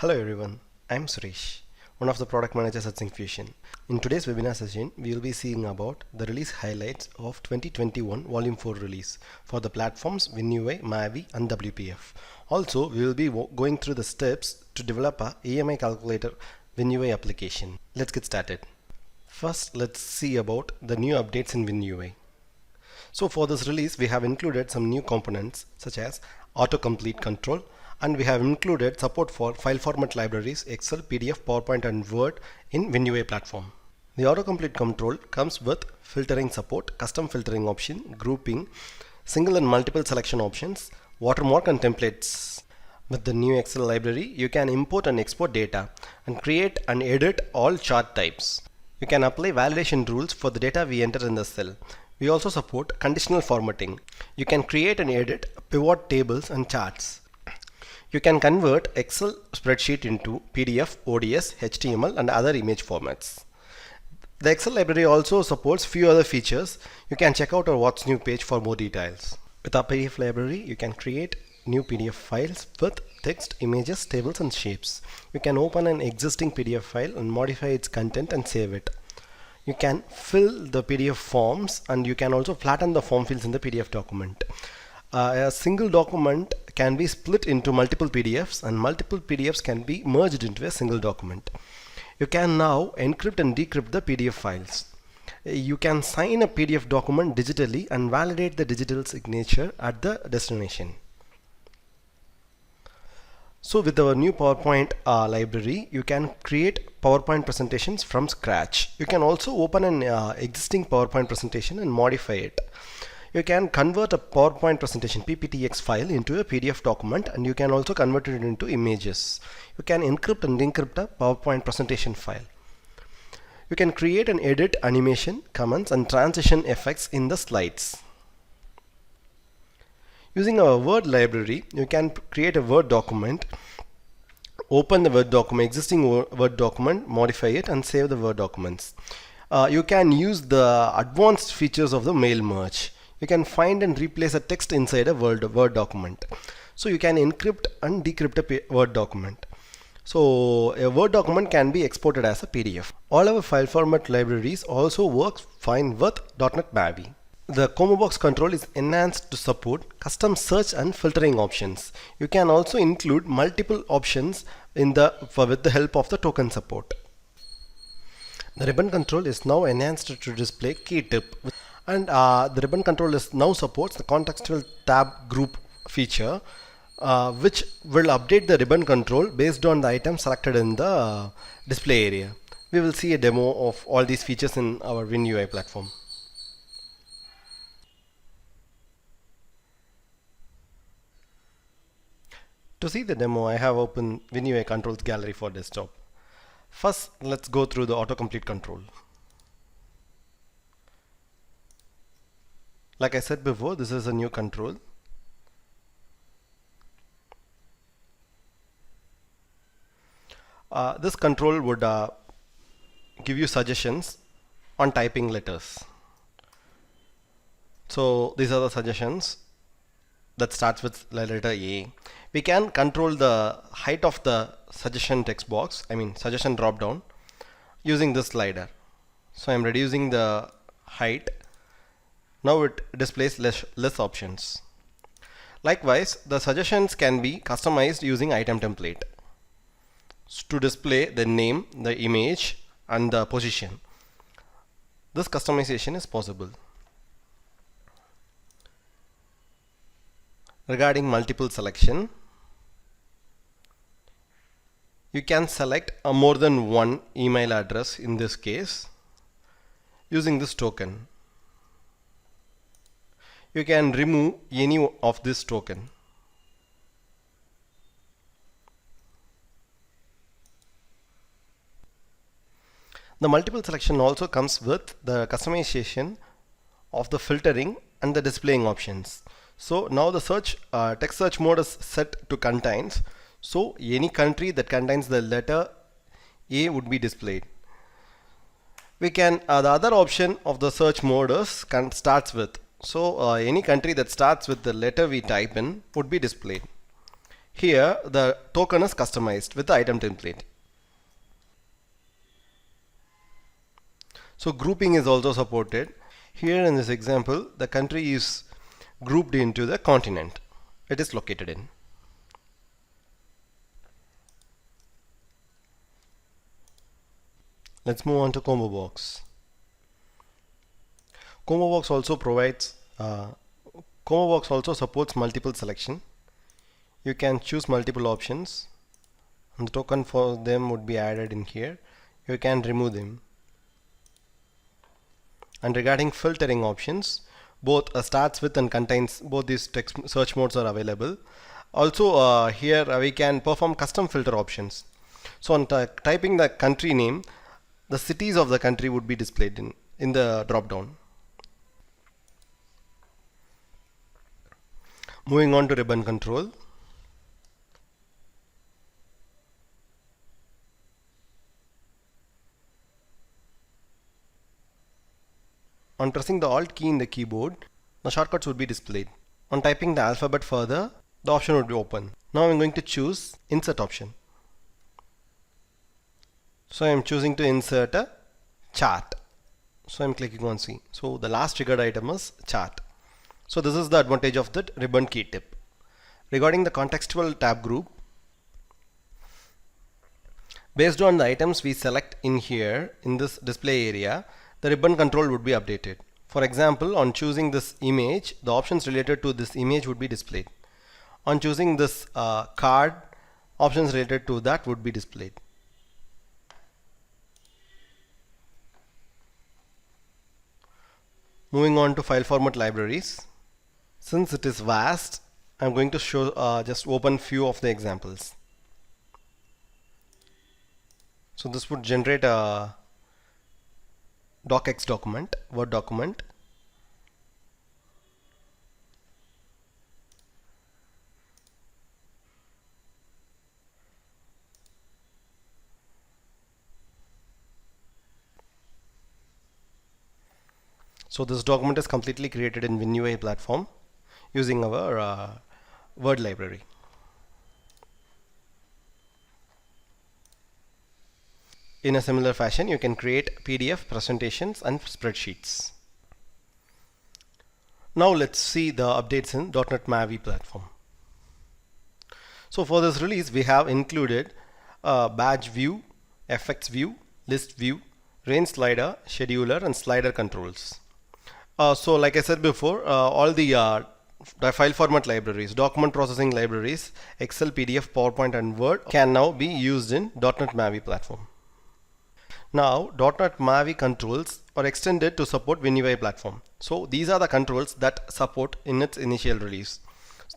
Hello everyone, I'm Suresh, one of the product managers at Syncfusion. In today's webinar session, we will be seeing about the release highlights of 2021 Volume 4 release for the platforms WinUI, Mavi and WPF. Also, we will be going through the steps to develop a EMI calculator WinUI application. Let's get started. First, let's see about the new updates in WinUI. So for this release, we have included some new components such as Autocomplete control, and we have included support for file format libraries Excel, PDF, PowerPoint and Word in WinUI platform. The autocomplete control comes with filtering support, custom filtering option, grouping, single and multiple selection options, watermark and templates. With the new Excel library, you can import and export data and create and edit all chart types. You can apply validation rules for the data we enter in the cell. We also support conditional formatting. You can create and edit pivot tables and charts. You can convert Excel spreadsheet into PDF, ODS, HTML and other image formats. The Excel library also supports few other features. You can check out our What's New page for more details. With our PDF library, you can create new PDF files with text, images, tables and shapes. You can open an existing PDF file and modify its content and save it. You can fill the PDF forms and you can also flatten the form fields in the PDF document. A single document can be split into multiple PDFs and multiple PDFs can be merged into a single document. You can now encrypt and decrypt the PDF files. You can sign a PDF document digitally and validate the digital signature at the destination. So with our new PowerPoint library, you can create PowerPoint presentations from scratch. You can also open an existing PowerPoint presentation and modify it. You can convert a PowerPoint presentation PPTX file into a PDF document and you can also convert it into images. You can encrypt and decrypt a PowerPoint presentation file. You can create and edit animation, comments and transition effects in the slides. Using our Word library, you can create a Word document, open the Word document, existing Word document, modify it and save the Word documents. You can use the advanced features of the mail merge. You can find and replace a text inside a Word document. So you can encrypt and decrypt a Word document. So a Word document can be exported as a PDF. All our file format libraries also work fine with .NET Mavi. The combo box control is enhanced to support custom search and filtering options. You can also include multiple options with the help of the token support. The ribbon control is now enhanced to display key tip. And the ribbon control now supports the contextual tab group feature, which will update the ribbon control based on the item selected in the display area. We will see a demo of all these features in our WinUI platform. To see the demo, I have opened WinUI controls gallery for desktop. First, let's go through the autocomplete control. Like I said before, this is a new control. This control would give you suggestions on typing letters. So these are the suggestions that starts with the letter A. We can control the height of the suggestion text box, suggestion drop down, using this slider. So I'm reducing the height. Now it displays less options. Likewise, the suggestions can be customized using item template to display the name, the image and the position. This customization is possible. Regarding multiple selection, you can select more than one email address in this case using this token. You can remove any of this token. The multiple selection also comes with the customization of the filtering and the displaying options. So now the text search mode is set to contains. So any country that contains the letter A would be displayed. We can the other option of the search mode is starts with. So any country that starts with the letter we type in would be displayed. Here the token is customized with the item template. So grouping is also supported. Here in this example, the country is grouped into the continent it is located in. Let's move on to combo box. Combo box also supports multiple selection. You can choose multiple options and the token for them would be added in here. You can remove them. And regarding filtering options, both starts with and contains, both these text search modes are available. Also here we can perform custom filter options. So on typing the country name, the cities of the country would be displayed in the drop down. Moving on to ribbon control. On pressing the Alt key in the keyboard, the shortcuts would be displayed. On typing the alphabet further, the option would be open. Now I'm going to choose Insert option. So I'm choosing to insert a chart. So I'm clicking on C. So the last triggered item is chart. So this is the advantage of that ribbon key tip. Regarding the contextual tab group, based on the items we select in here in this display area, the ribbon control would be updated. For example, on choosing this image, the options related to this image would be displayed. On choosing this card, options related to that would be displayed. Moving on to file format libraries. Since it is vast, I'm going to show just open few of the examples. So this would generate a docx document, Word document. So this document is completely created in WinUI platform using our Word library. In a similar fashion, you can create PDF presentations and spreadsheets. Now let's see the updates in .NET Mavi platform. So for this release, we have included badge view, effects view, list view, range slider, scheduler, and slider controls. So like I said before, all the file format libraries, document processing libraries, Excel, PDF, PowerPoint, and Word can now be used in .NET Mavi platform. Now .NET Mavi controls are extended to support WinUI platform. So these are the controls that support in its initial release.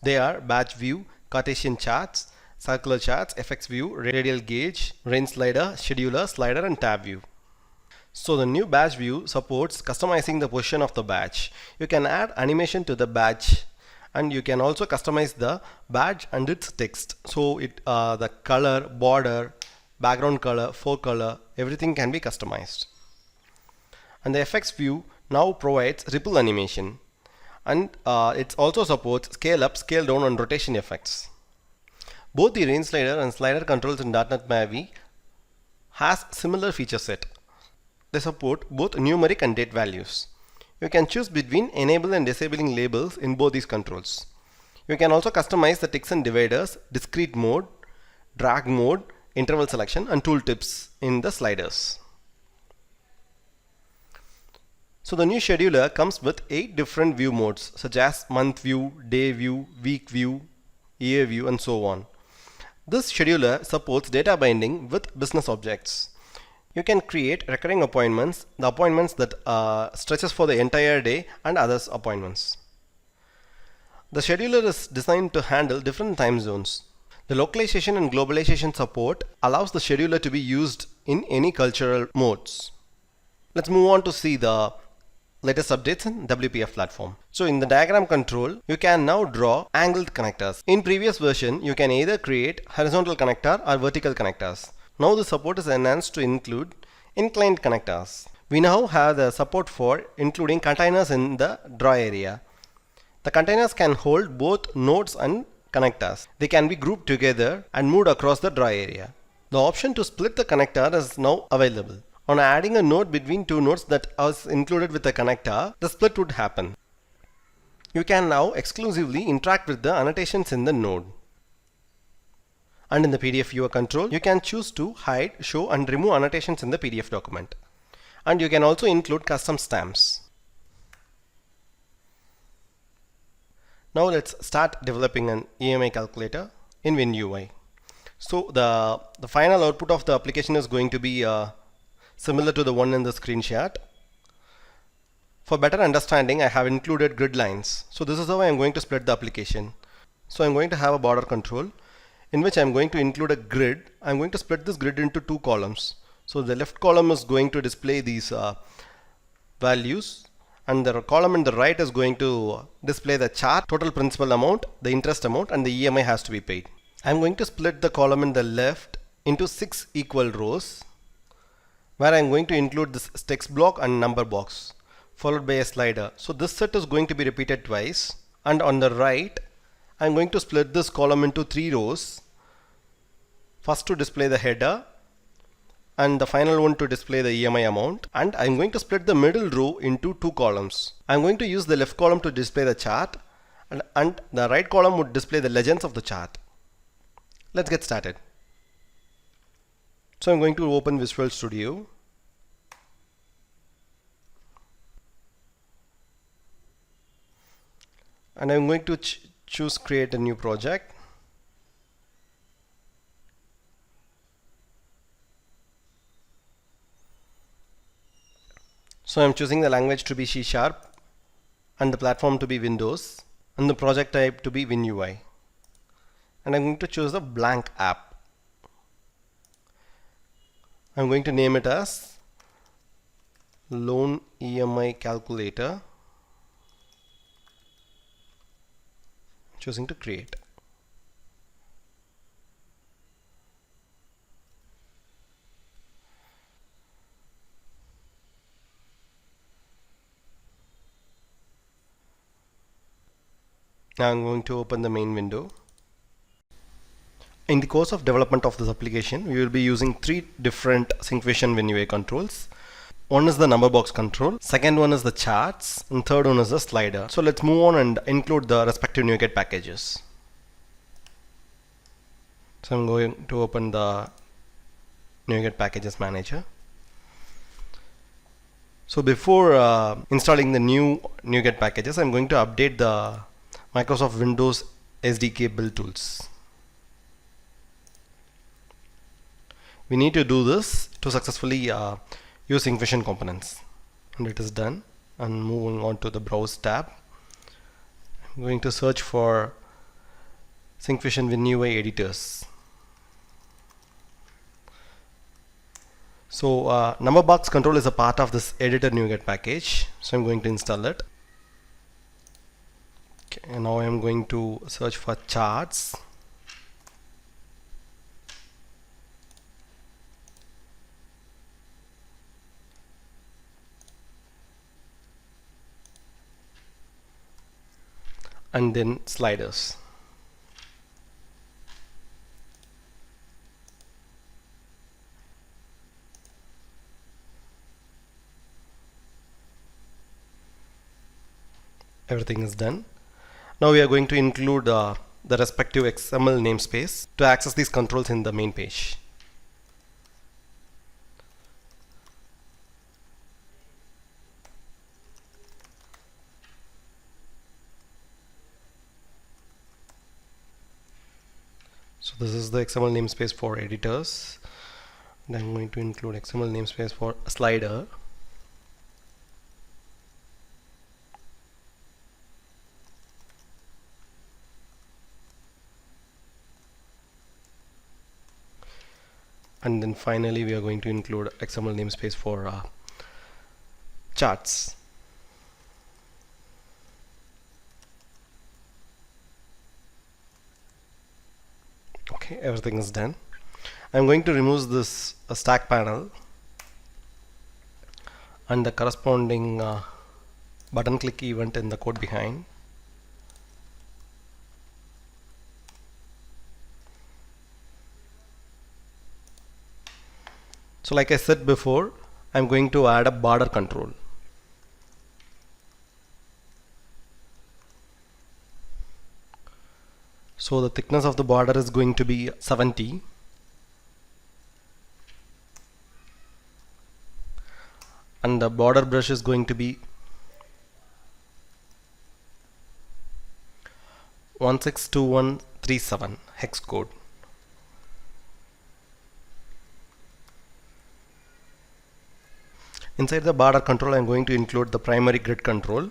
They are batch view, Cartesian charts, circular charts, effects view, radial gauge, range slider, scheduler, slider, and tab view. So the new batch view supports customizing the position of the batch. You can add animation to the batch, and you can also customize the badge and its text. So the color, border, background color, forecolor, everything can be customized. And the effects view now provides ripple animation, and it also supports scale up, scale down, and rotation effects. Both the range slider and slider controls in .NET Mavi has similar feature set. They support both numeric and date values. You can choose between enable and disabling labels in both these controls. You can also customize the ticks and dividers, discrete mode, drag mode, interval selection, and tooltips in the sliders. So the new scheduler comes with 8 different view modes such as month view, day view, week view, year view, and so on. This scheduler supports data binding with business objects. You can create recurring appointments, the appointments that stretches for the entire day, and others appointments. The scheduler is designed to handle different time zones. The localization and globalization support allows the scheduler to be used in any cultural modes. Let's move on to see the latest updates in WPF platform. So in the diagram control, you can now draw angled connectors. In previous version, you can either create horizontal connector or vertical connectors. Now the support is enhanced to include inclined connectors. We now have the support for including containers in the draw area. The containers can hold both nodes and connectors. They can be grouped together and moved across the draw area. The option to split the connector is now available. On adding a node between two nodes that was included with the connector, the split would happen. You can now exclusively interact with the annotations in the node. And in the PDF viewer control, you can choose to hide, show and remove annotations in the PDF document. And you can also include custom stamps. Now let's start developing an EMI calculator in WinUI. So the final output of the application is going to be similar to the one in the screenshot. For better understanding, I have included grid lines. So this is how I am going to split the application. So I'm going to have a border control in which I'm going to include a grid. I'm going to split this grid into two columns. So the left column is going to display these values, and the column in the right is going to display the chart, total principal amount, the interest amount, and the EMI has to be paid. I'm going to split the column in the left into 6 equal rows, where I'm going to include this text block and number box, followed by a slider. So this set is going to be repeated twice, and on the right I'm going to split this column into 3 rows, first to display the header and the final one to display the EMI amount, and I'm going to split the middle row into 2 columns. I'm going to use the left column to display the chart, and the right column would display the legends of the chart. Let's get started. So I'm going to open Visual Studio. And I'm going to choose create a new project. So I'm choosing the language to be C# and the platform to be Windows and the project type to be WinUI. And I'm going to choose a blank app. I'm going to name it as Loan EMI Calculator. Choosing to create. Now I'm going to open the main window. In the course of development of this application, we will be using 3 different Syncfusion WinUI controls. One is the number box control, second one is the charts, and third one is the slider. So let's move on and include the respective NuGet packages. So I'm going to open the NuGet packages manager. So before installing the new NuGet packages, I'm going to update the Microsoft Windows SDK build tools. We need to do this to successfully use Syncfusion components, and it is done. And moving on to the browse tab, I'm going to search for Syncfusion WinUI editors. So number box control is a part of this editor NuGet package, so I'm going to install it. Okay, and now I'm going to search for charts. And then sliders. Everything is done. Now we are going to include the respective XML namespace to access these controls in the main page. So this is the XML namespace for editors. And I'm going to include XML namespace for a slider. And then finally we are going to include XML namespace for charts. Okay, everything is done. I'm going to remove this stack panel and the corresponding button click event in the code behind. So like I said before, I'm going to add a border control. So the thickness of the border is going to be 70. And the border brush is going to be 162137 hex code. Inside the border control, I'm going to include the primary grid control.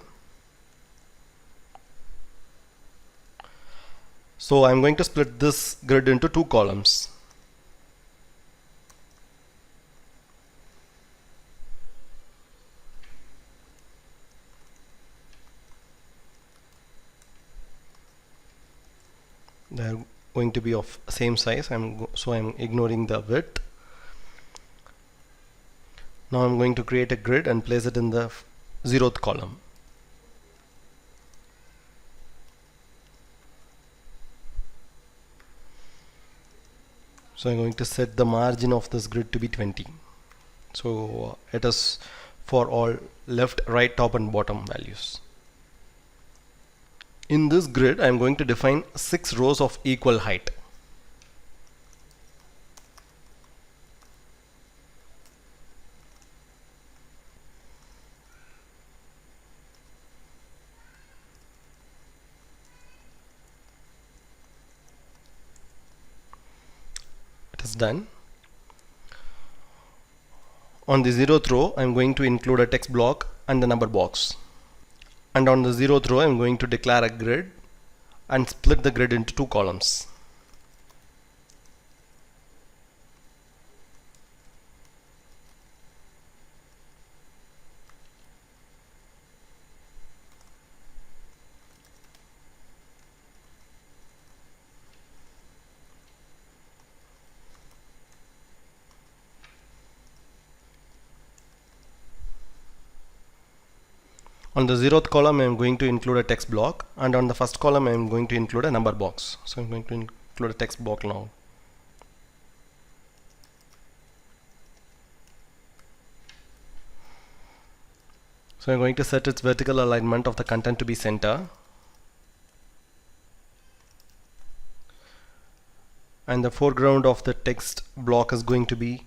So I'm going to split this grid into two columns. They're going to be of same size. So I'm ignoring the width. Now I'm going to create a grid and place it in the 0th column. So I'm going to set the margin of this grid to be 20. So it is for all left, right, top and bottom values. In this grid, I'm going to define 6 rows of equal height. It is done. On the 0th row, I'm going to include a text block and the number box. And on the 0th row, I'm going to declare a grid and split the grid into two columns. On the 0th column, I am going to include a text block, and on the first column, I am going to include a number box. So I'm going to include a text block now. So I'm going to set its vertical alignment of the content to be center. And the foreground of the text block is going to be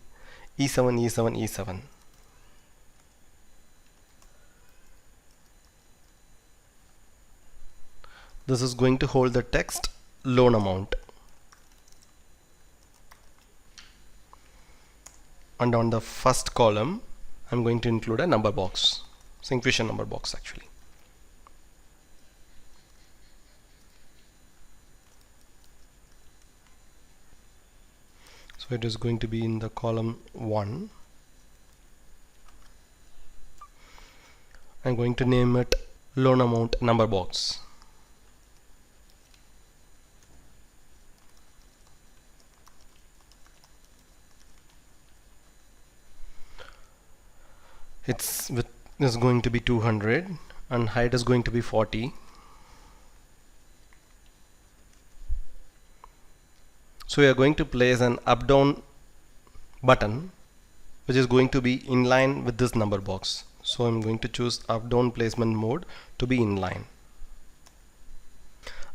E7, E7, E7. This is going to hold the text loan amount. And on the first column, I'm going to include a number box, Syncfusion number box actually. So it is going to be in the column 1. I'm going to name it loan amount number box. Its width is going to be 200 and height is going to be 40. So we are going to place an up down button which is going to be in line with this number box. So I'm going to choose up down placement mode to be in line.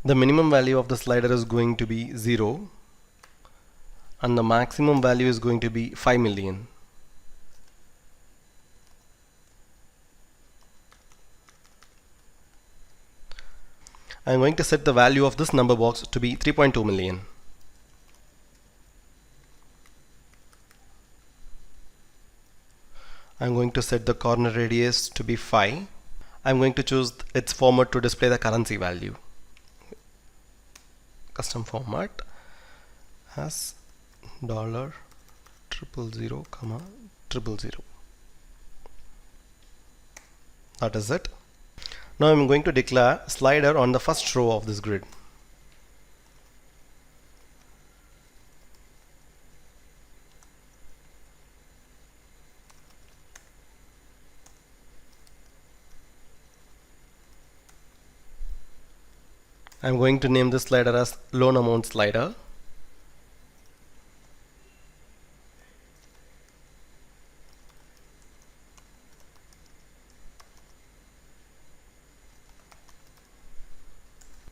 The minimum value of the slider is going to be 0 and the maximum value is going to be 5 million. I'm going to set the value of this number box to be 3.2 million. I'm going to set the corner radius to be 5. I'm going to choose its format to display the currency value. Custom format as $000, 000. That is it. Now I'm going to declare slider on the first row of this grid. I'm going to name this slider as loan amount slider.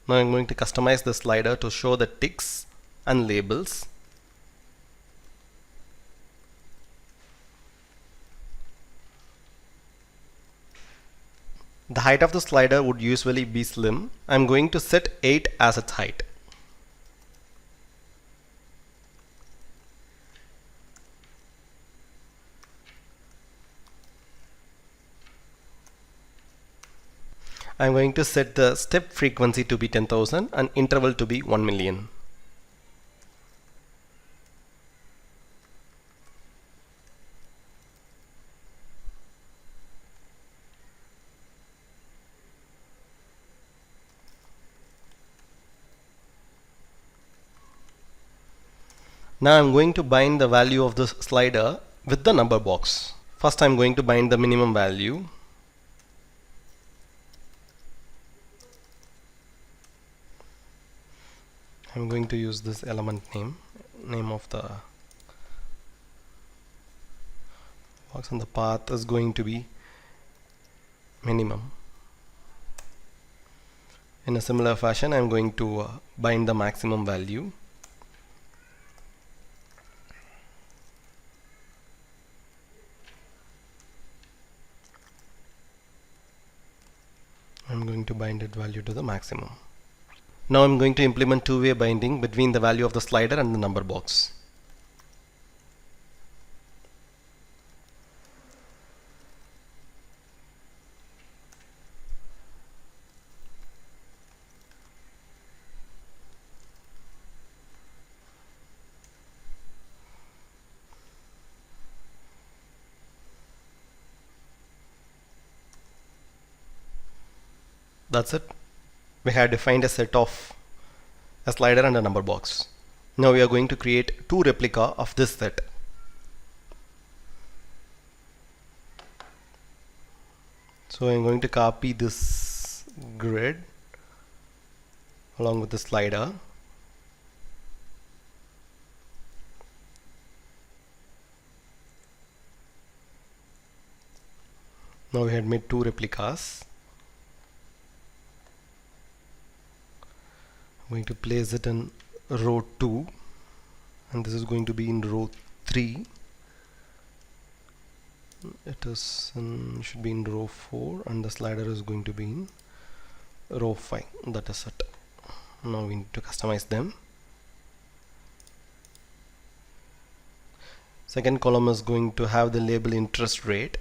Now I'm going to customize the slider to show the ticks and labels. The height of the slider would usually be slim. I'm going to set 8 as its height. I'm going to set the step frequency to be 10,000 and interval to be 1 million. Now I'm going to bind the value of this slider with the number box. First I'm going to bind the minimum value. I'm going to use this element name of the box, and the path is going to be minimum. In a similar fashion, I'm going to bind the maximum value. I'm going to bind that value to the maximum. Now I'm going to implement two-way binding between the value of the slider and the number box. That's it. We have defined a set of a slider and a number box. Now we are going to create two replica of this set. So I'm going to copy this grid along with the slider. Now we had made two replicas. I'm going to place it in row 2, and this is going to be in row 3. It is should be in row 4, and the slider is going to be in row 5. That is it. Now we need to customize them. Second column is going to have the label interest rate.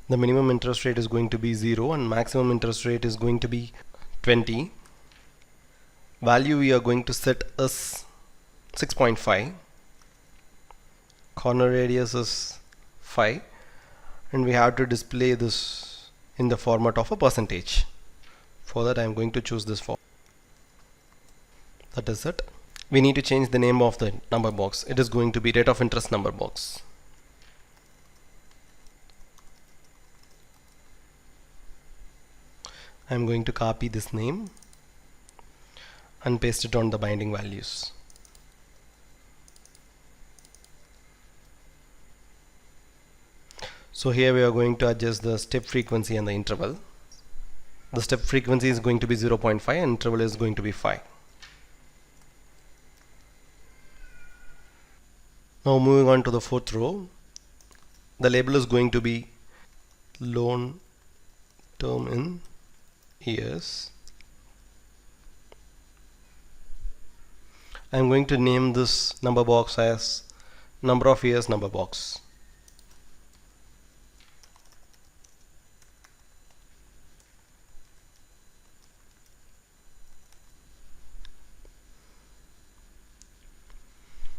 The minimum interest rate is going to be 0 and maximum interest rate is going to be 20. Value we are going to set is 6.5. Corner radius is 5, and we have to display this in the format of a percentage. For that I am going to choose this form. That is it. We need to change the name of the number box. It is going to be rate of interest number box. I am going to copy this name and paste it on the binding values. So here we are going to adjust the step frequency and the interval. The step frequency is going to be 0.5 and interval is going to be 5. Now moving on to the fourth row, the label is going to be loan term in years. I'm going to name this number box as number of years number box.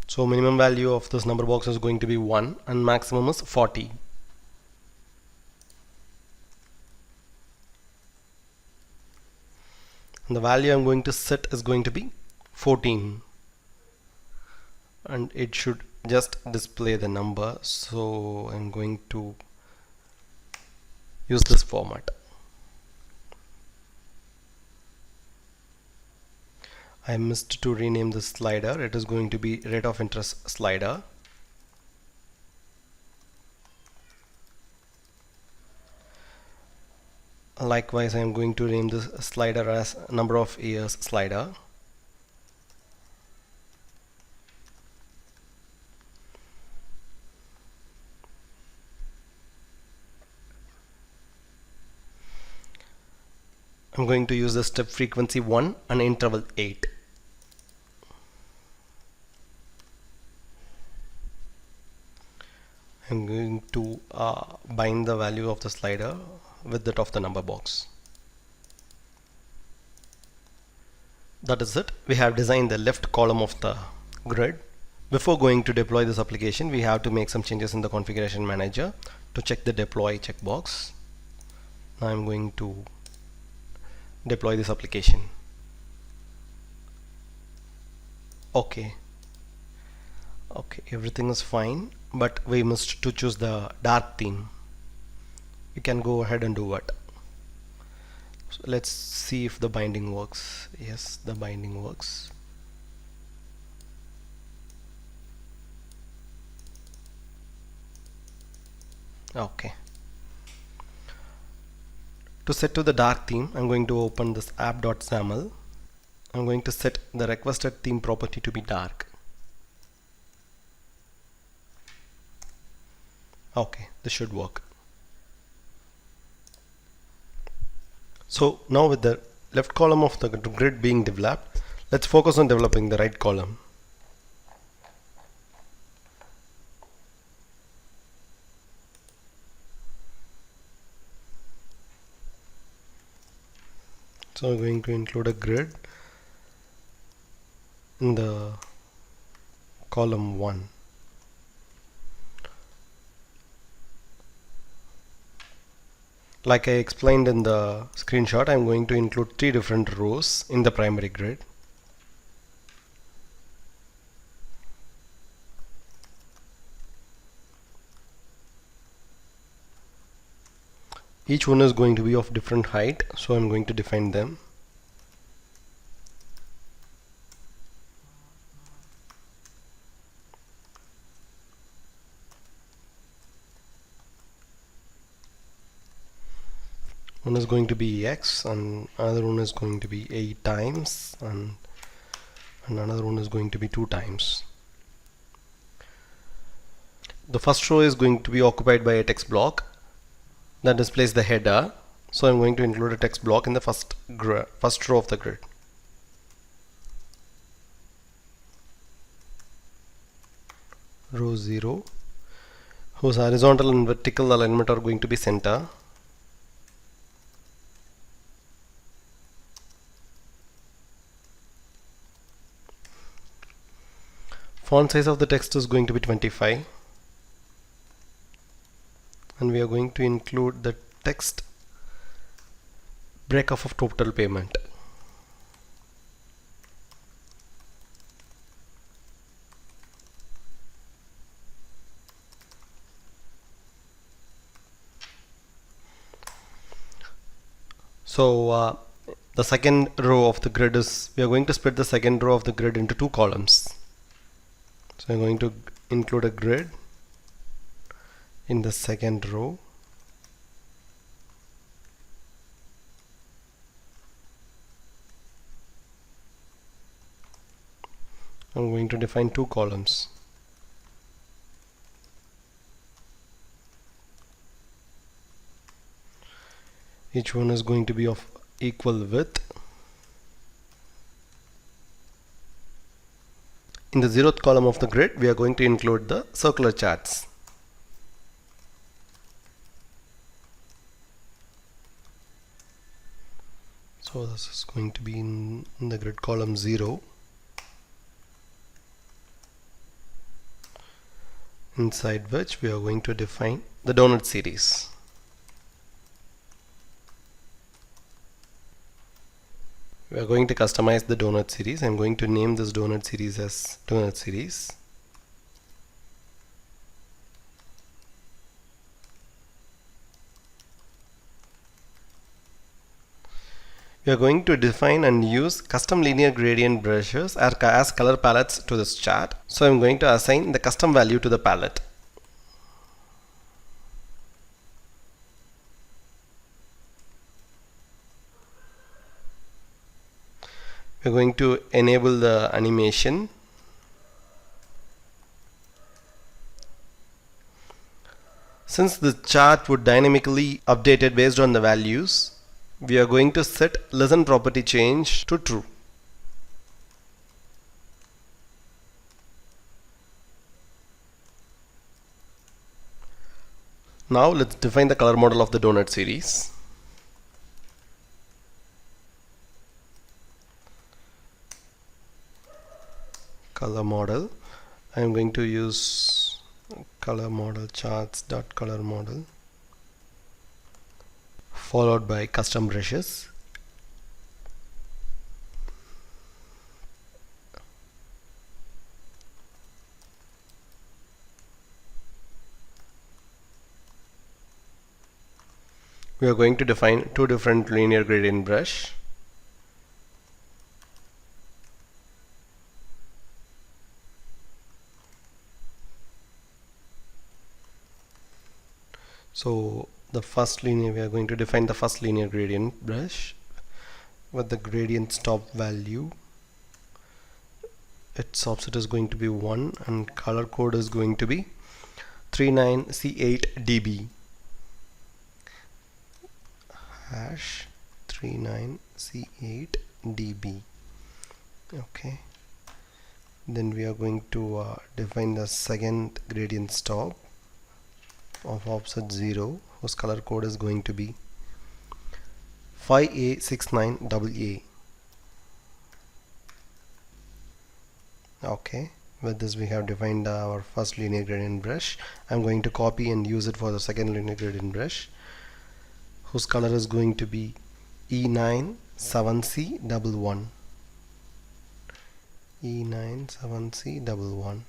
So minimum value of this number box is going to be 1 and maximum is 40. And the value I'm going to set is going to be 14, and it should just display the number, so I'm going to use this format. I missed to rename this slider. It is going to be rate of interest slider. Likewise, I am going to name this slider as number of years slider. I'm going to use the step frequency 1 and interval 8. I'm going to bind the value of the slider with that of the number box. That is it. We have designed the left column of the grid. Before going to deploy this application, we have to make some changes in the configuration manager to check the deploy checkbox. Now I'm going to deploy this application. Okay, everything is fine, but we must to choose the dark theme. You can go ahead and do it. So let's see if the binding works. Yes, the binding works. Okay. To set to the dark theme, I'm going to open this app.xaml. I'm going to set the requested theme property to be dark. Okay, this should work. So now with the left column of the grid being developed, let's focus on developing the right column. So I'm going to include a grid in the column 1. Like I explained in the screenshot, I'm going to include 3 different rows in the primary grid. Each one is going to be of different height, so I'm going to define them. One is going to be x, and another one is going to be 8 times, and another one is going to be 2 times. The first row is going to be occupied by a text block that displays the header, so I'm going to include a text block in the first row of the grid. Row 0, whose horizontal and vertical alignment are going to be center. Font size of the text is going to be 25, and we are going to include the text breakup of total payment. So the second row of the grid is, we are going to split the second row of the grid into 2 columns. So I'm going to include a grid in the second row. I'm going to define 2 columns. Each one is going to be of equal width. In the 0th column of the grid, we are going to include the circular charts. So this is going to be in the grid column 0. Inside which we are going to define the donut series. We are going to customize the donut series. I'm going to name this donut series as donut series. We are going to define and use custom linear gradient brushes as color palettes to this chart. So I'm going to assign the custom value to the palette. we're going to enable the animation. Since the chart would dynamically update it based on the values, we are going to set listen property change to true. Now let's define the color model of the donut series. Color model, I am going to use color model charts.color model followed by custom brushes. We are going to define two different linear gradient brush. So we are going to define the first linear gradient brush with the gradient stop value. Its offset is going to be 1 and color code is going to be 39C8dB. Hash 39C8dB. Okay. Then we are going to define the second gradient stop of offset 0, whose color code is going to be 5A69AA. Okay, with this we have defined our first linear gradient brush. I'm going to copy and use it for the second linear gradient brush, whose color is going to be E97C11. E97C11.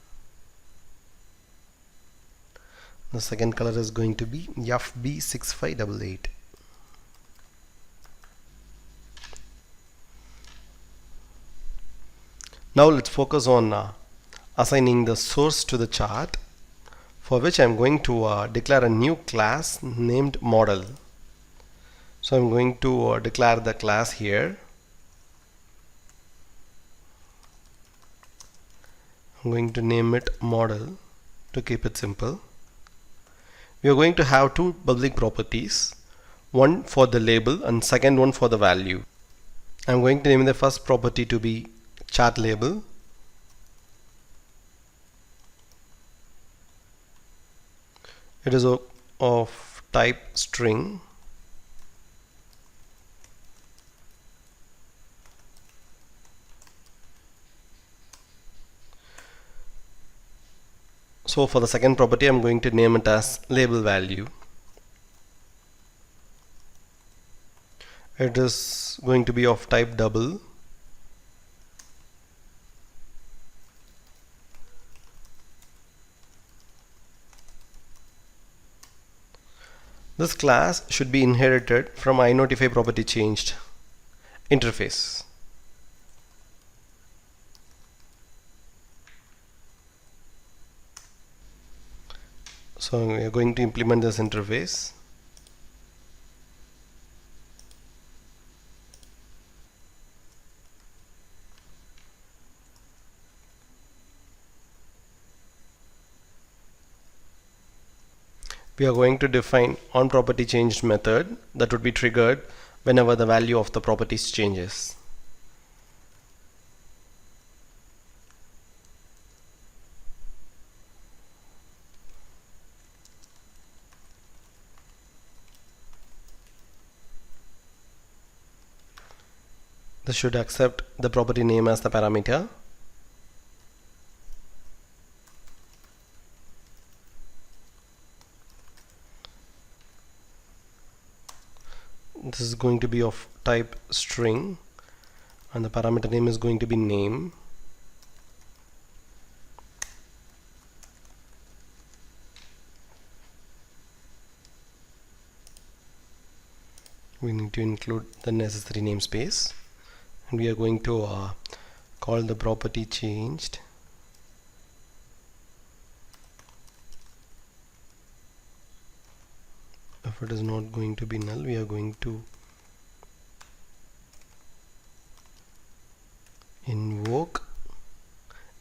The second color is going to be FB6588. Now let's focus on assigning the source to the chart, for which I'm going to declare a new class named model. So I'm going to declare the class here. I'm going to name it model to keep it simple. We are going to have two public properties, one for the label and second one for the value. I'm going to name the first property to be chart label. It is of type string. So for the second property, I'm going to name it as label value. It is going to be of type double. This class should be inherited from iNotify property changed interface. So we are going to implement this interface. We are going to define onPropertyChanged method that would be triggered whenever the value of the properties changes. This should accept the property name as the parameter. This is going to be of type string and the parameter name is going to be name. We need to include the necessary namespace, and we are going to call the property changed. If it is not going to be null, we are going to invoke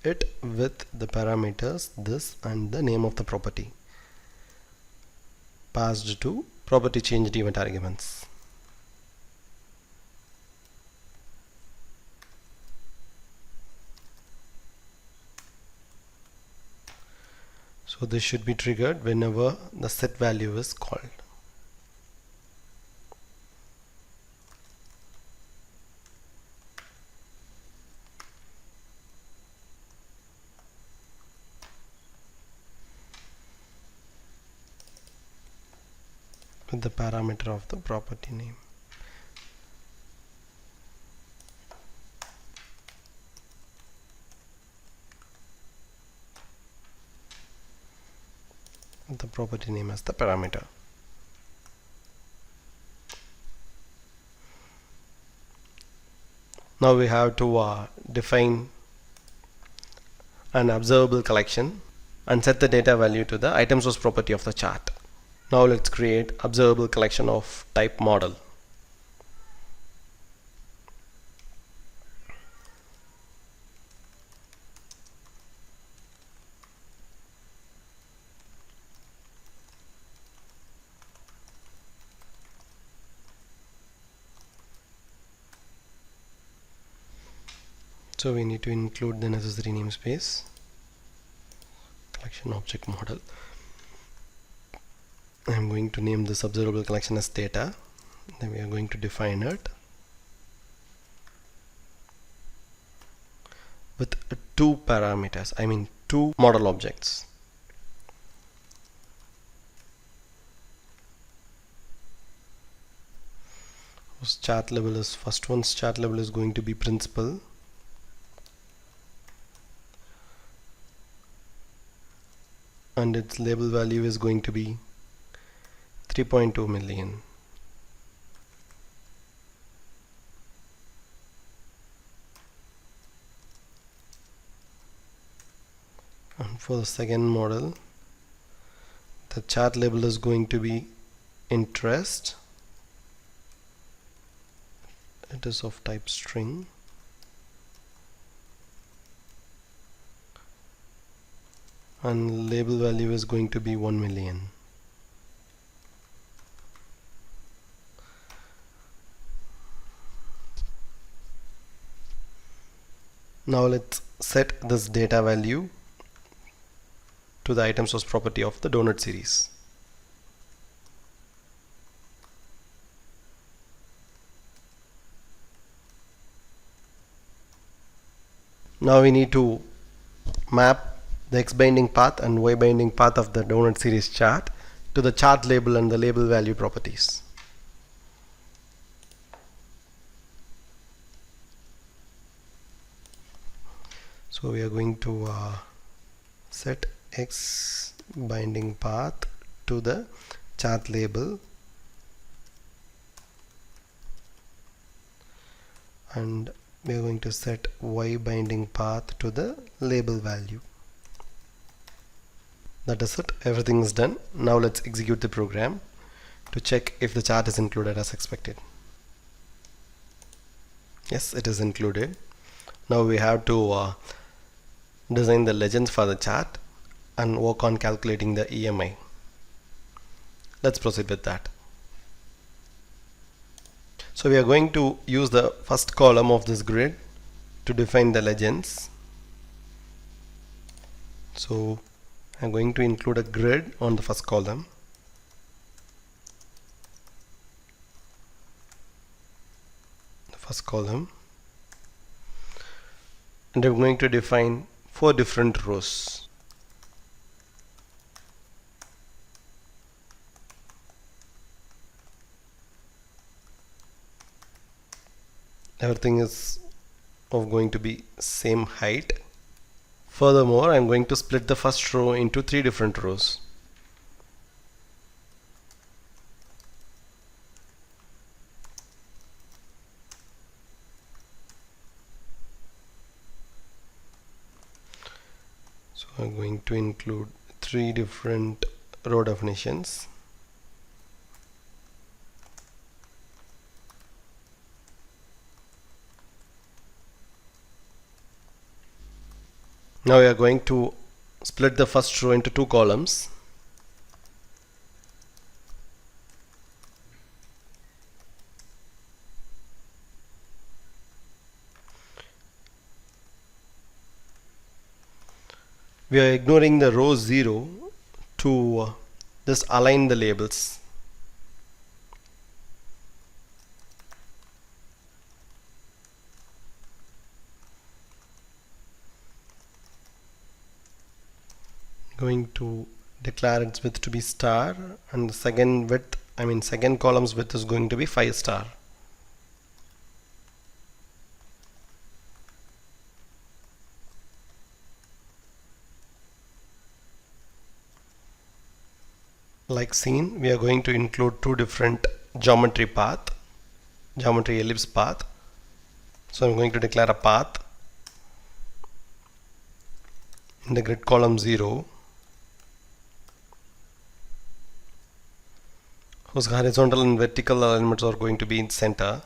it with the parameters this and the name of the property passed to property changed event arguments. So this should be triggered whenever the set value is called. With the parameter of the property name. The property name as the parameter. Now we have to define an observable collection and set the data value to the item source property of the chart. Now let's create observable collection of type model. So we need to include the necessary namespace, collection object model. I'm going to name this observable collection as data. Then we are going to define it with two parameters, I mean two model objects. Chart label is first one's chart label is going to be principal, and its label value is going to be 3.2 million. And for the second model, the chart label is going to be interest. It is of type string. And label value is going to be 1 million. Now let's set this data value to the item source property of the donut series. Now we need to map the X binding path and Y binding path of the donut series chart to the chart label and the label value properties. So we are going to set X binding path to the chart label and we are going to set Y binding path to the label value. That is it, everything is done. Now let's execute the program to check if the chart is included as expected. Yes, it is included. Now we have to design the legends for the chart and work on calculating the EMI. Let's proceed with that. So we are going to use the first column of this grid to define the legends. So I'm going to include a grid on the first column. The first column. And I'm going to define 4 different rows. Everything is going to be same height. Furthermore, I'm going to split the first row into 3 different rows. So I'm going to include 3 different row definitions. Now we are going to split the first row into two columns. We are ignoring the row 0 to just align the labels. Going to declare its width to be star, and the second column's width is going to be 5 star. Like seen, we are going to include two different geometry ellipse path. So I'm going to declare a path in the grid column 0, whose horizontal and vertical elements are going to be in center.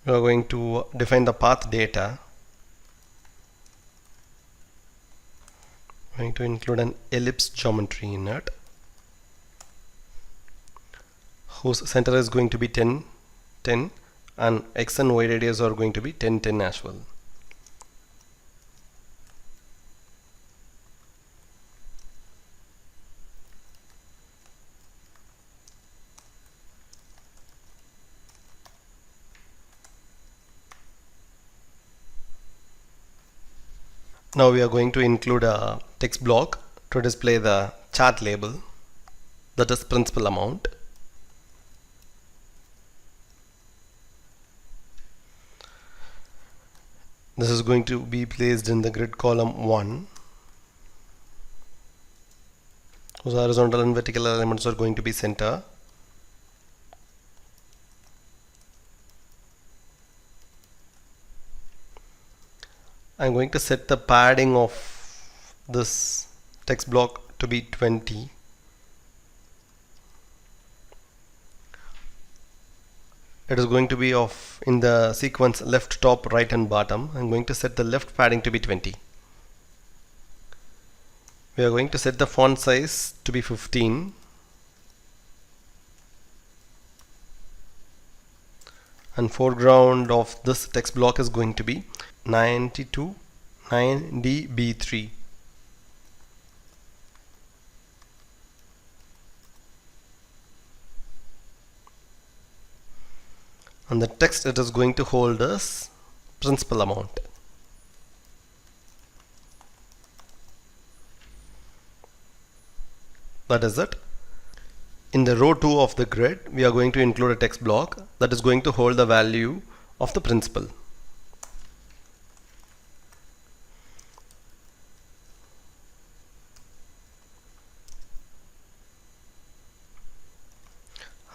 We are going to define the path data. Going to include an ellipse geometry in it, whose center is going to be 10, 10, and x and y radius are going to be 10, 10 as well. Now we are going to include a text block to display the chart label, that is principal amount. This is going to be placed in the grid column 1, whose horizontal and vertical elements are going to be center. I'm going to set the padding of this text block to be 20. It is going to be in the sequence left, top, right and bottom. I'm going to set the left padding to be 20. We are going to set the font size to be 15. And foreground of this text block is going to be 92 9db3. And the text it is going to hold is principal amount. That is it. In the row 2 of the grid, we are going to include a text block that is going to hold the value of the principal.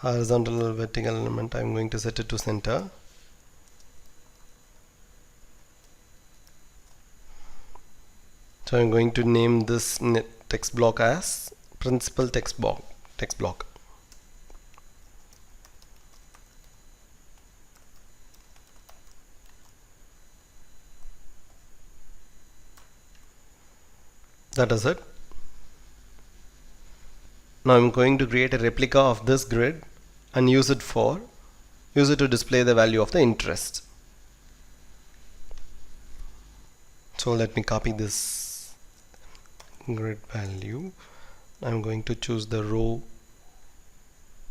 Horizontal or vertical element, I am going to set it to center. So I am going to name this text block as principal text block. That is it. Now I'm going to create a replica of this grid and use it to display the value of the interest. So let me copy this grid value. I'm going to choose the row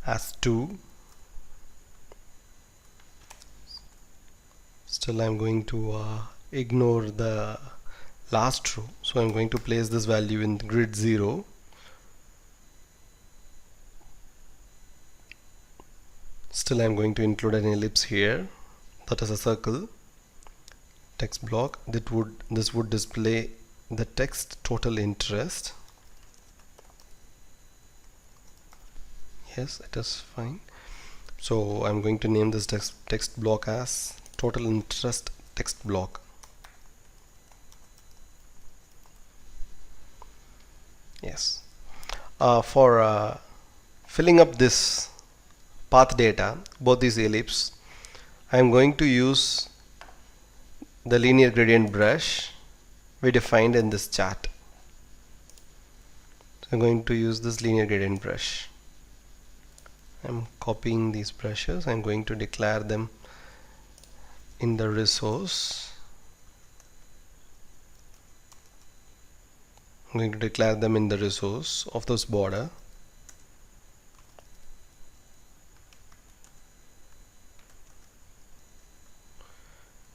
as 2. Still I'm going to ignore the last row, so I'm going to place this value in grid 0. Still I'm going to include an ellipse here, that is a circle. Text block, this would display the text total interest. Yes, it is fine. So I'm going to name this text block as total interest text block. Yes. For filling up this path data, both these ellipse, I am going to use the linear gradient brush we defined in this chart. So I'm going to use this linear gradient brush. I'm copying these brushes. I'm going to declare them in the resource. I'm going to declare them in the resource of this border.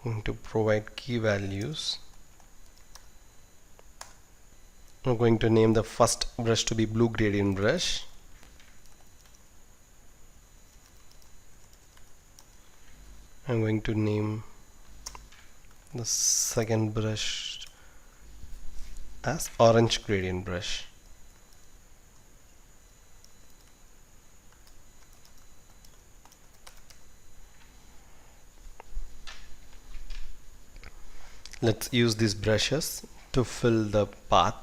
I'm going to provide key values. I'm going to name the first brush to be blue gradient brush. I'm going to name the second brush as orange gradient brush. Let's use these brushes to fill the path.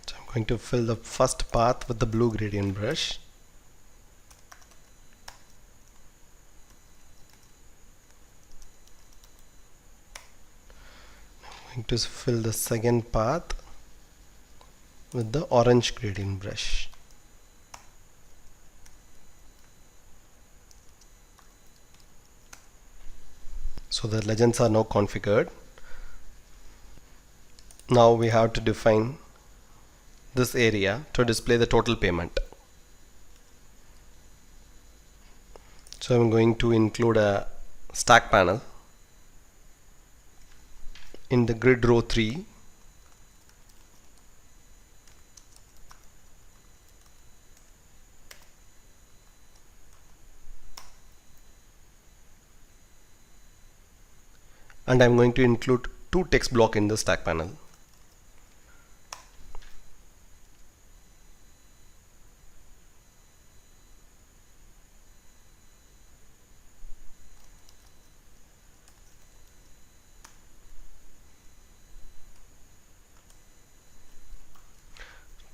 So I'm going to fill the first path with the blue gradient brush. Going to fill the second path with the orange gradient brush. So the legends are now configured. Now we have to define this area to display the total payment. So I'm going to include a stack panel in the grid row 3. And I'm going to include 2 text blocks in the stack panel.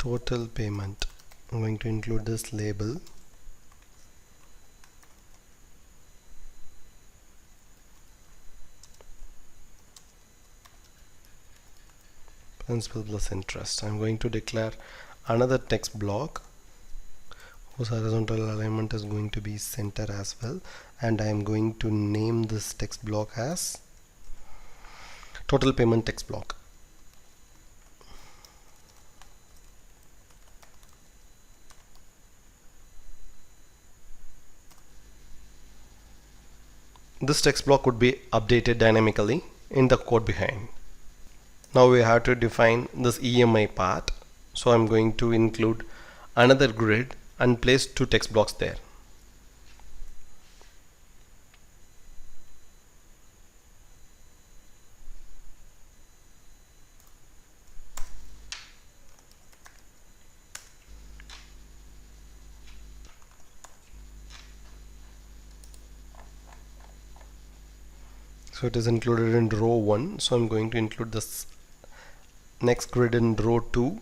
Total payment. I'm going to include this label. Principal plus interest. I'm going to declare another text block whose horizontal alignment is going to be center as well, and I am going to name this text block as total payment text block. This text block would be updated dynamically in the code behind. Now we have to define this EMI part. So I'm going to include another grid and place 2 text blocks there. So it is included in row 1. So I'm going to include this next grid in row 2.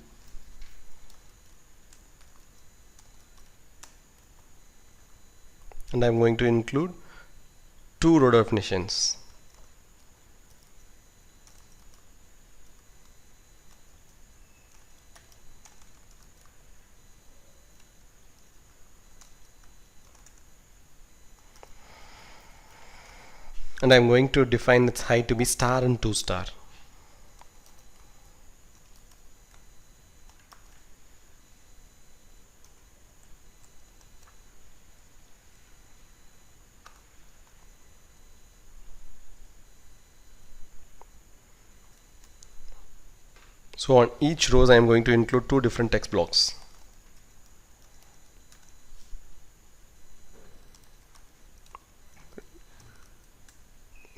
And I'm going to include 2 row definitions. And I'm going to define its height to be star and 2 star. So on each rows I am going to include 2 different text blocks.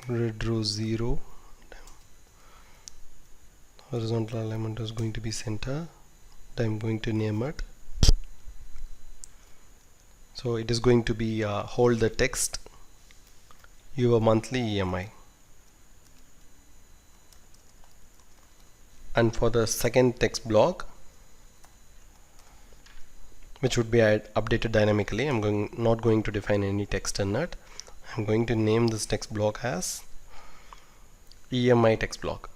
Grid row 0, Horizontal alignment is going to be center. I'm going to name it. So it is going to be hold the text your monthly EMI. And for the second text block, which would be updated dynamically, I'm not going to define any text in it. I'm going to name this text block as EMI text block.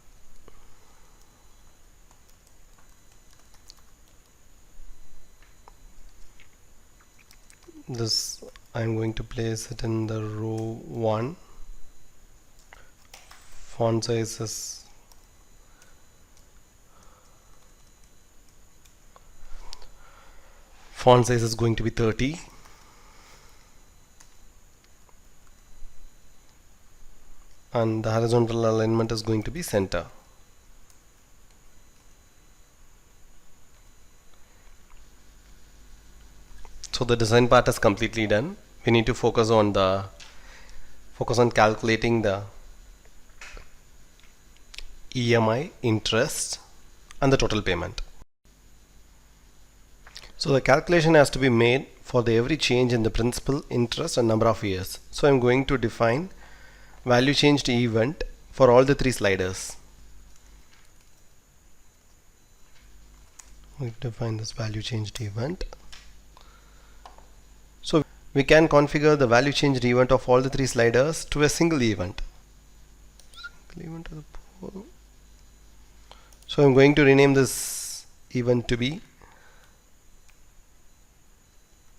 This I'm going to place it in the row 1. Font size is going to be 30. And the horizontal alignment is going to be center. So the design part is completely done. We need to focus on calculating the EMI, interest, and the total payment. So the calculation has to be made for every change in the principal, interest, and number of years. So I'm going to define value changed event for all the 3 sliders. We define this value changed event. So we can configure the value changed event of all the 3 sliders to a single event. So I'm going to rename this event to be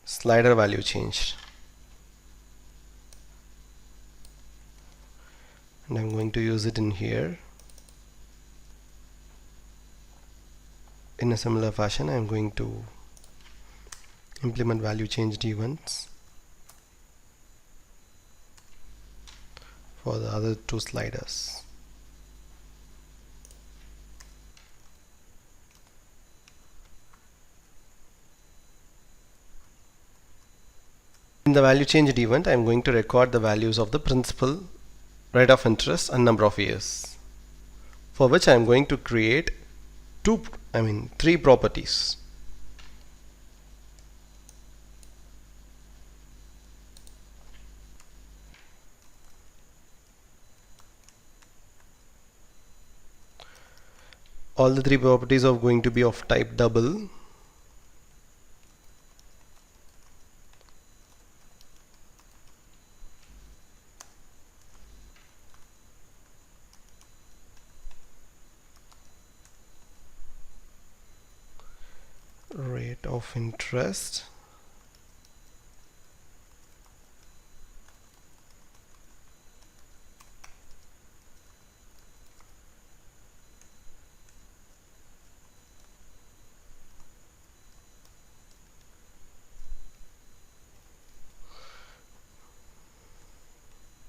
slider value changed. And I'm going to use it in here. In a similar fashion, I'm going to implement value changed events for the other 2 sliders. In the value changed event, I'm going to record the values of the principal, rate of interest, and number of years, for which I'm going to create 3 properties. All the 3 properties are going to be of type double. Rate of interest,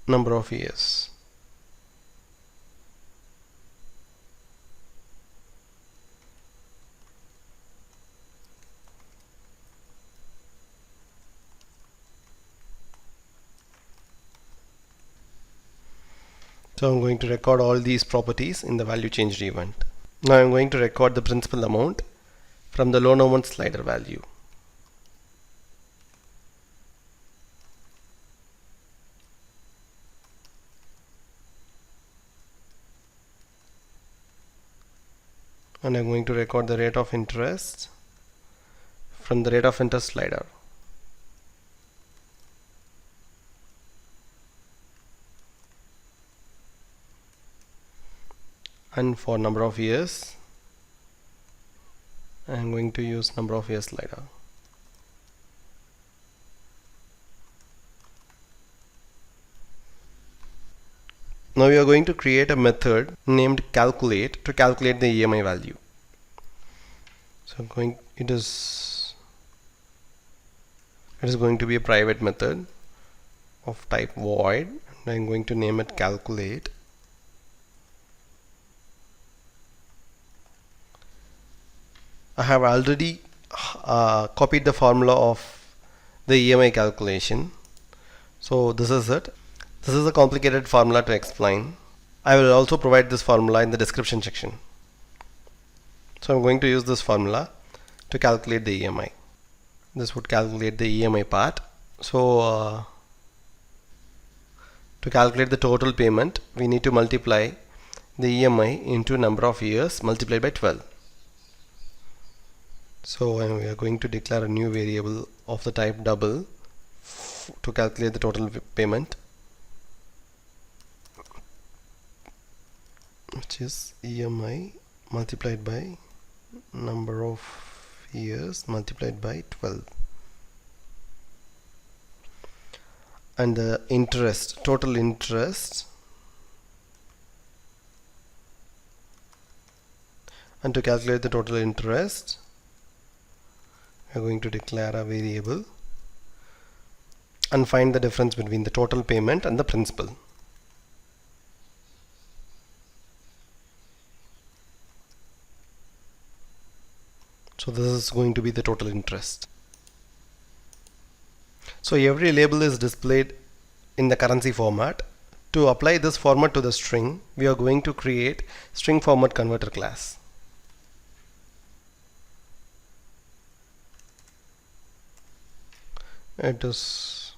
number of years. So I'm going to record all these properties in the value changed event. Now I'm going to record the principal amount from the loan amount slider value. And I'm going to record the rate of interest from the rate of interest slider. And for number of years, I'm going to use number of years slider. Now we are going to create a method named calculate to calculate the EMI value. So it is going to be a private method of type void, and I'm going to name it calculate. I have already copied the formula of the EMI calculation. So this is it. This is a complicated formula to explain. I will also provide this formula in the description section. So I'm going to use this formula to calculate the EMI. This would calculate the EMI part. So to calculate the total payment, we need to multiply the EMI into number of years multiplied by 12. So we are going to declare a new variable of the type double to calculate the total payment, which is EMI multiplied by number of years multiplied by 12. And the interest, total interest, and to calculate the total interest we are going to declare a variable and find the difference between the total payment and the principal. So this is going to be the total interest. So every label is displayed in the currency format. To apply this format to the string, we are going to create string format converter class. It is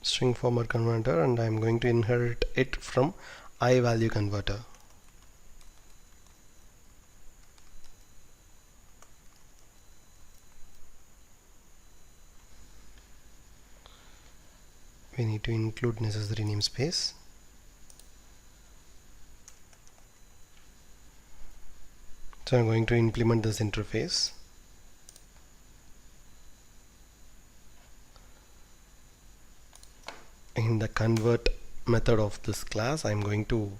string format converter, and I am going to inherit it from I value converter. We need to include necessary namespace. So I'm going to implement this interface. In the convert method of this class, I'm going to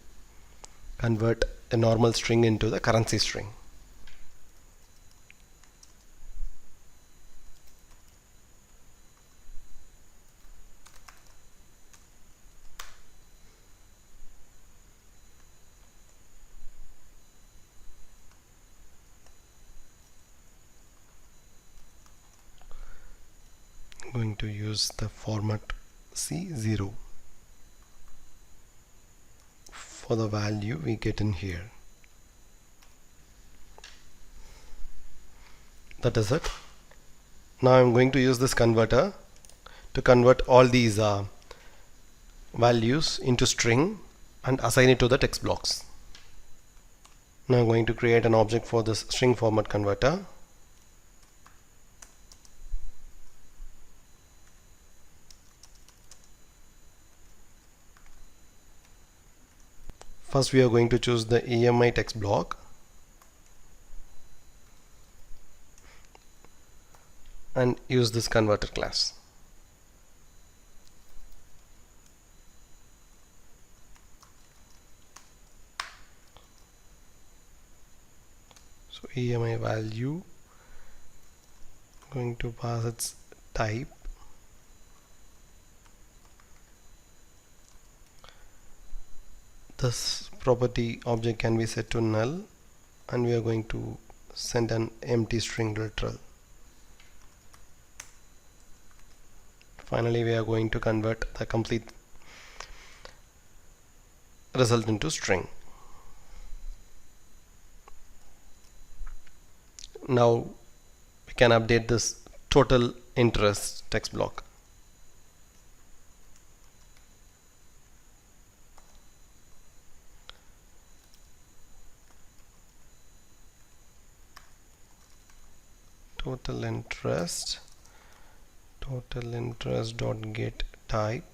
convert a normal string into the currency string. I'm going to use the format C0 for the value we get in here. That is it. Now I'm going to use this converter to convert all these values into string and assign it to the text blocks. Now I'm going to create an object for this string format converter. First we are going to choose the EMI text block and use this converter class. So EMI value, going to pass its type, this property object can be set to null, and we are going to send an empty string literal. Finally we are going to convert the complete result into string. Now we can update this total interest text block. Total interest dot get type,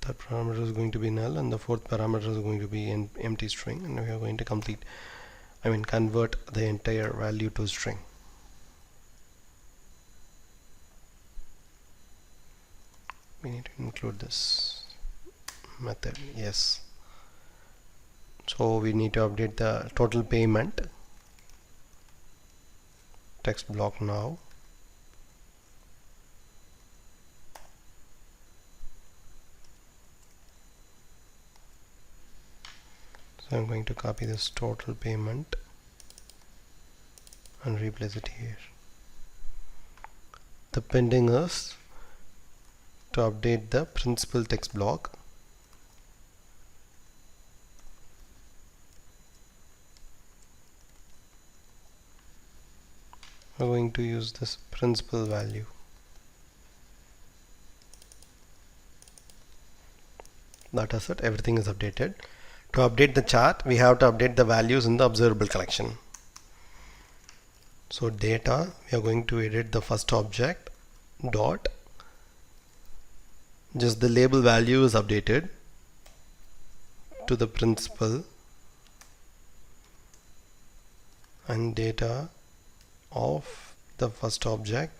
that parameter is going to be null, and the fourth parameter is going to be an empty string, and we are going to convert the entire value to string. We need to include this method, yes. So we need to update the total payment text block now. So I'm going to copy this total payment and replace it here. The pending is to update the principal text block. We're going to use this principal value. That is it, everything is updated. To update the chart, we have to update the values in the observable collection. So data, we are going to edit the first object dot, just the label value is updated to the principal, and data of the first object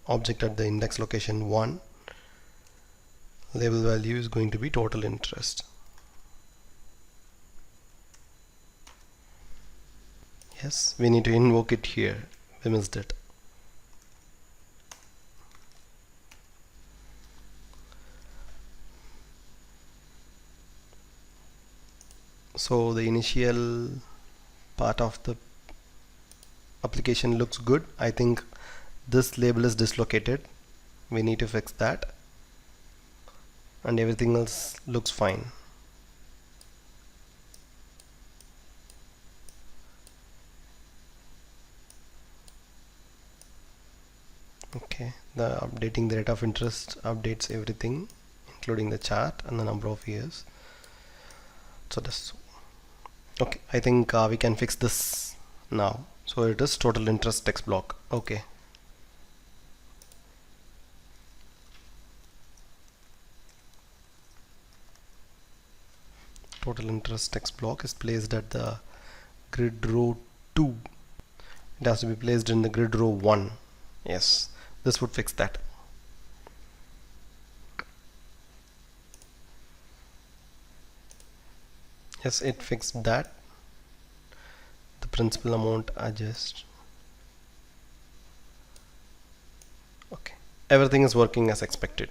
at the index location 1, label value is going to be total interest. Yes, we need to invoke it here, we missed it. So the initial part of the application looks good. I think this label is dislocated, we need to fix that, and everything else looks fine. Okay, the updating the rate of interest updates everything, including the chart and the number of years. So this, okay, I think we can fix this now. So it is total interest text block. Okay, total interest text block is placed at the grid row 2. It has to be placed in the grid row 1. Yes, this would fix that. Yes, it fixed that. The principal amount adjust. Okay, everything is working as expected.